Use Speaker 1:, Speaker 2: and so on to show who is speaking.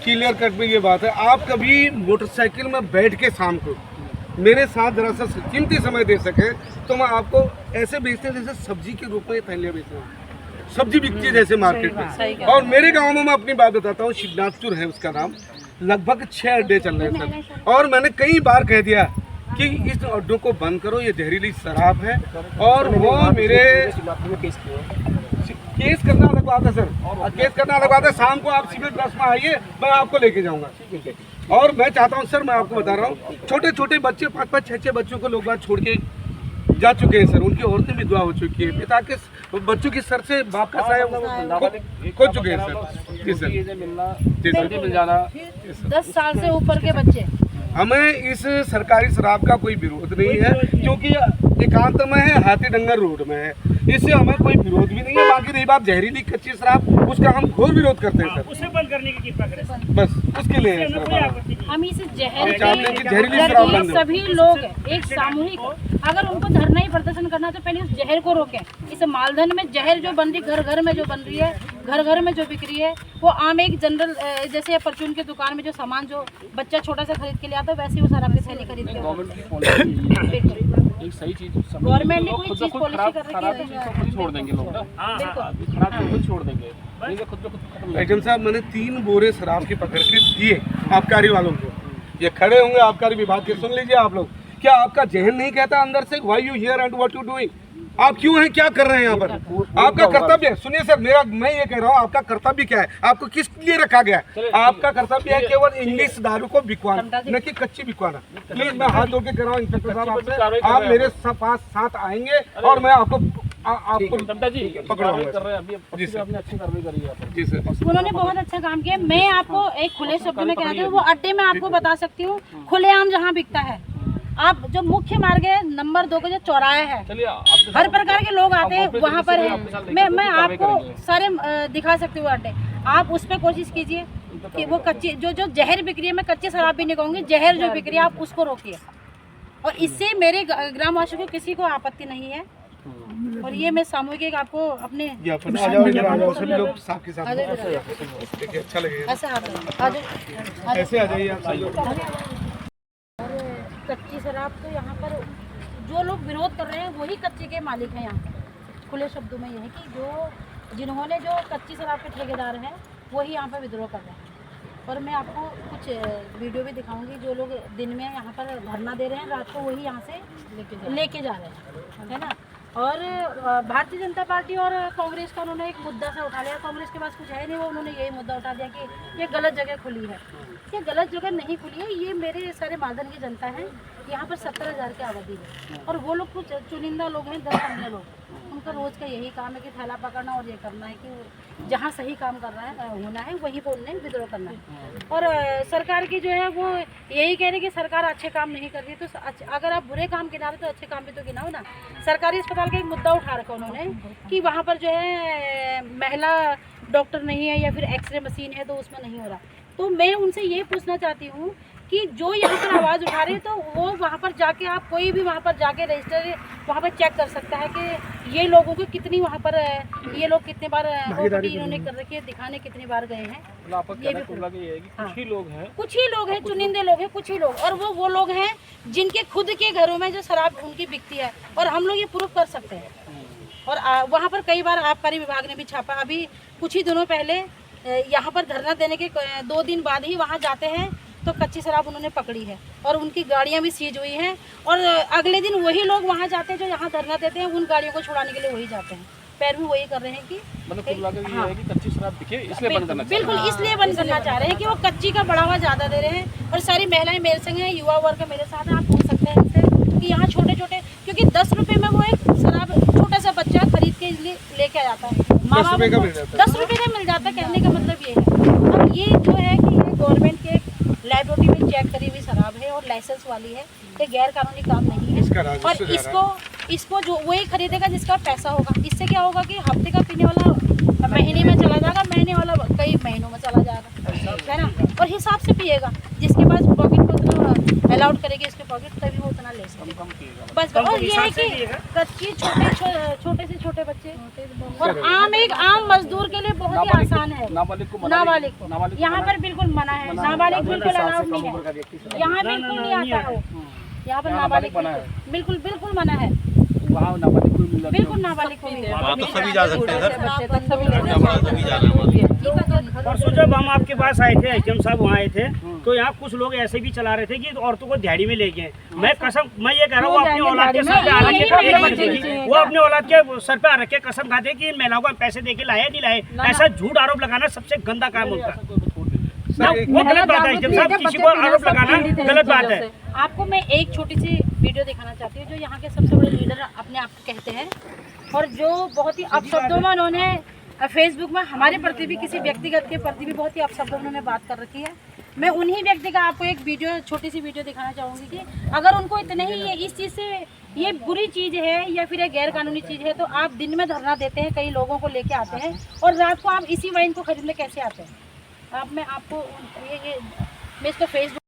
Speaker 1: Clear cut में ये बात है, आप कभी मोटरसाइकिल में बैठ के शाम को मेरे साथ जरा सा कीमती समय दे सके तो मैं आपको ऐसे बेचते हैं जैसे सब्जी के रूप में थैलियाँ बेच रहा हूँ, सब्जी बिकती है जैसे मार्केट में। और मेरे गांव में मैं अपनी बात बताता हूँ, शिवनाथपुर है उसका नाम, लगभग 6 अड्डे चल रहे हैं सर। और मैंने कई बार कह दिया कि इस अड्डों को बंद करो, ये जहरीली शराब है। और वो मेरे केस करना अलग बात है सर, केस करना अलग बात है। शाम को आप सिविल ड्रेस में आइए, मैं आपको लेके जाऊंगा। और मैं चाहता हूं सर, मैं आपको बता रहा हूं, छोटे छोटे बच्चे 5-5, 6-6 बच्चों को लोग बात छोड़ के जा चुके हैं सर, उनकी औरतें विधवा हो चुकी है, पिता के बच्चों की सर से बाप का साया खो चुके हैं सर। जी सर, जी सर,
Speaker 2: मिल जाना 10 साल से ऊपर के बच्चे।
Speaker 1: हमें इस सरकारी शराब का कोई विरोध नहीं है, क्योंकि एकांत में है, हाथी डंगर रोड में है, इससे हमें कोई विरोध भी नहीं है। बाकी रही बात जहरीली कच्ची शराब, उसका हम घोर विरोध करते हैं सर,
Speaker 3: उसे बंद करने की कृपा करें
Speaker 1: बस उसके लिए है सर।
Speaker 2: हम इस
Speaker 1: जहरीली शराब बंद हो।
Speaker 2: सभी लोग एक सामूहिक, अगर उनको धरना ही प्रदर्शन करना तो पहले उस जहर को रोकें। इस मालधन में जहर जो बन रही, घर घर में जो बन रही है, घर घर में जो बिक रही है, वो आम एक जनरल जैसे परचून की दुकान में जो सामान जो बच्चा छोटा सा खरीद के ले आता है, वैसे ही वो सारा अपनी थैली खरीद के।
Speaker 4: एक सही चीज
Speaker 2: गवर्नमेंट ने कोई चीज पॉलिसी कर रखी है
Speaker 4: तो छोड़ देंगे लोग ना, खराब चीज खुद छोड़ देंगे, खुद को खत्म।
Speaker 1: एचएम साहब, मैंने 3 बोरे शराब के पकड़ के दिए आबकारी वालों को, ये खड़े होंगे आबकारी विभाग के, सुन लीजिए आप लोग। क्या आपका जहन नहीं कहता अंदर से why you here and what you doing? आप क्यों हैं, क्या कर रहे हैं यहाँ पर? आपका कर्तव्य है, सुनिए सर, मैं ये कह रहा हूँ, आपका कर्तव्य क्या है? आपको किस लिए रखा गया है? आपका कर्तव्य है केवल इंग्लिश दारू को बिकवाना, न कि कच्ची बिकवाना। प्लीज मैं हाथ धो के कह रहा हूँ इंस्पेक्टर साहब आपसे, आप मेरे पास साथ आएंगे और मैं आपको पकड़ाऊंगा। जी सर,
Speaker 4: आपने अच्छी कार्रवाई करी है।
Speaker 1: जी सर,
Speaker 2: उन्होंने बहुत अच्छा काम किया। मैं आपको एक खुले शब्द में कहना चाहती हूँ, वो अड्डे में आपको बता सकती हूँ, खुलेआम जहाँ बिकता है। आप जो मुख्य मार्ग है नंबर 2 का जो चौराहा है, हर प्रकार के लोग आते हैं वहाँ पर है। मैं आपको सारे दिखा सकती हूँ अड्डे, आप उस पर कोशिश कीजिए कि वो कच्ची जो जहर बिक रही है, मैं कच्ची शराब भी नहीं कहूँगी, जहर जो बिक रही है आप उसको रोकिए। और इससे मेरे ग्रामवासियों को किसी को आपत्ति नहीं है। और ये मैं सामूहिक आपको अपने
Speaker 1: सभी लोग साथ के साथ अच्छा लगेगा, ऐसे आ जाइए आप।
Speaker 2: कच्ची शराब तो यहाँ पर जो लोग विरोध कर रहे हैं वही कच्चे के मालिक हैं। यहाँ खुले शब्दों में यह है कि जिन्होंने जो कच्ची शराब के ठेकेदार हैं वही यहाँ पर विद्रोह कर रहे हैं। और मैं आपको कुछ वीडियो भी दिखाऊंगी, जो लोग दिन में यहाँ पर धरना दे रहे हैं, रात को वही यहाँ से लेके जा रहे हैं, है ना। और भारतीय जनता पार्टी और कांग्रेस का उन्होंने एक मुद्दा सा उठा लिया। कांग्रेस के पास कुछ है नहीं, वो उन्होंने यही मुद्दा उठा दिया कि ये गलत जगह खुली है। ये गलत जगह नहीं खुली है, ये मेरे सारे मालधन की जनता है। यहाँ पर 70,000 की आबादी है और वो लोग कुछ चुनिंदा लोग हैं, 10-15 लोग, उनका रोज़ का यही काम है कि थैला पकड़ना और ये करना है कि जहाँ सही काम कर रहा है होना है वहीं पर उन्हें विद्रोह करना है। और सरकार की जो है वो यही कह रही है कि सरकार अच्छे काम नहीं कर रही, तो अगर आप बुरे काम गिना रहे तो अच्छे काम भी तो गिनाओ ना। सरकारी अस्पताल का एक मुद्दा उठा रखा उन्होंने कि वहाँ पर जो है महिला डॉक्टर नहीं है या फिर एक्सरे मशीन है तो उसमें नहीं हो रहा। तो मैं उनसे ये पूछना चाहती हूँ कि जो यहाँ पर आवाज़ उठा रहे तो वो वहाँ पर जाके, आप कोई भी वहाँ पर जाके रजिस्टर वहाँ पर चेक कर सकता है कि ये लोगों को कितनी वहाँ पर ये लोग कितने बार इन्होंने कर रखी है, दिखाने कितनी बार गए हैं। ये भी
Speaker 4: कुछ ही लोग हैं,
Speaker 2: चुनिंदे लोग हैं, कुछ ही लोग, और वो लोग हैं जिनके खुद के घरों में जो शराब उनकी बिकती है, और हम लोग ये प्रूफ कर सकते हैं। और वहाँ पर कई बार आबकारी विभाग ने भी छापा। अभी कुछ ही दिनों पहले यहाँ पर धरना देने के 2 दिन बाद ही वहाँ जाते हैं तो कच्ची शराब उन्होंने पकड़ी है और उनकी गाड़ियाँ भी सीज हुई हैं। और अगले दिन वही लोग वहाँ जाते हैं जो यहाँ धरना देते हैं, उन गाड़ियों को छुड़ाने के लिए वही जाते हैं। पैर भी वही कर रहे हैं कि
Speaker 4: मतलब कच्ची शराब बिके इसलिए बंद करना,
Speaker 2: बिल्कुल इसलिए बंद करना चाह रहे हैं कि वो कच्ची का बढ़ावा ज़्यादा दे रहे हैं। और सारी महिलाएं मेरे संग हैं, युवा वर्ग मेरे साथ हैं, आप पूछ सकते हैं इनसे कि यहाँ छोटे छोटे, क्योंकि 10 रुपये में वो एक शराब छोटा सा बच्चा खरीद के इसलिए लेके आ जाता है, माँ बाप 10 रुपये का मिल जाता है। कहने का मतलब ये है। अब ये जो है कि ये गवर्नमेंट के लैबोरेटरी में चेक करी हुई शराब है और लाइसेंस वाली है, ये गैर कानूनी काम नहीं है। और इसको जो वही खरीदेगा जिसका पैसा होगा। इससे क्या होगा कि हफ्ते का पीने वाला महीने में चला जाएगा, महीने वाला कई महीनों में चला जाएगा। है ना, और हिसाब से पिएगा। जिसके पास पॉकेट को उतना अलाउड करेगी इसके पॉकेट, तभी वो उतना ले सकते हैं। बस और ये है कि कच्ची छोटे से छोटे बच्चे और आम मजदूर के लिए बहुत ही आसान है। नाबालिग यहाँ पर बिल्कुल मना है, नाबालिग बिल्कुल अलाउड नहीं है, यहाँ बिल्कुल नहीं आता है। यहाँ पर नाबालिग बिल्कुल मना है, बिल्कुल नाबालिग को नहीं।
Speaker 3: वहाँ तो सभी जा सकते हैं सर, सभी जा रहे हैं।
Speaker 5: परसों जब हम आपके पास आए थे, एचएम साहब वहाँ आए थे, तो यहाँ कुछ लोग ऐसे भी चला रहे थे कि औरतों को दिहाड़ी में ले गए। मैं ये कह रहा हूँ वो अपने औलाद के सर पे आ रखे, वो अपने औलाद के सर पे आ रखे कसम खाते कि इन महिलाओं को पैसे दे के लाए नहीं लाए। ऐसा झूठ आरोप लगाना सबसे गंदा काम होता है, वो गलत बात है। एचएम साहब किसी को आरोप लगाना गलत बात है।
Speaker 2: आपको मैं एक छोटी सी वीडियो दिखाना चाहती हूँ, जो यहाँ के सबसे बड़े लीडर अपने आप को कहते हैं, और जो बहुत ही अपशब्दों में उन्होंने फेसबुक में हमारे प्रति भी, किसी व्यक्तिगत के प्रति भी बहुत ही अपशब्दों में उन्होंने बात कर रखी है। मैं उन्हीं व्यक्ति का आपको एक वीडियो, छोटी सी वीडियो दिखाना चाहूँगी कि अगर उनको इतने ही इस चीज़ से ये बुरी चीज़ है या फिर ये गैर कानूनी चीज़ है, तो आप दिन में धरना देते हैं, कई लोगों को लेके आते हैं, और रात को आप इसी वाइन को खरीदने कैसे आते हैं? अब मैं आपको मैं इसको फेसबुक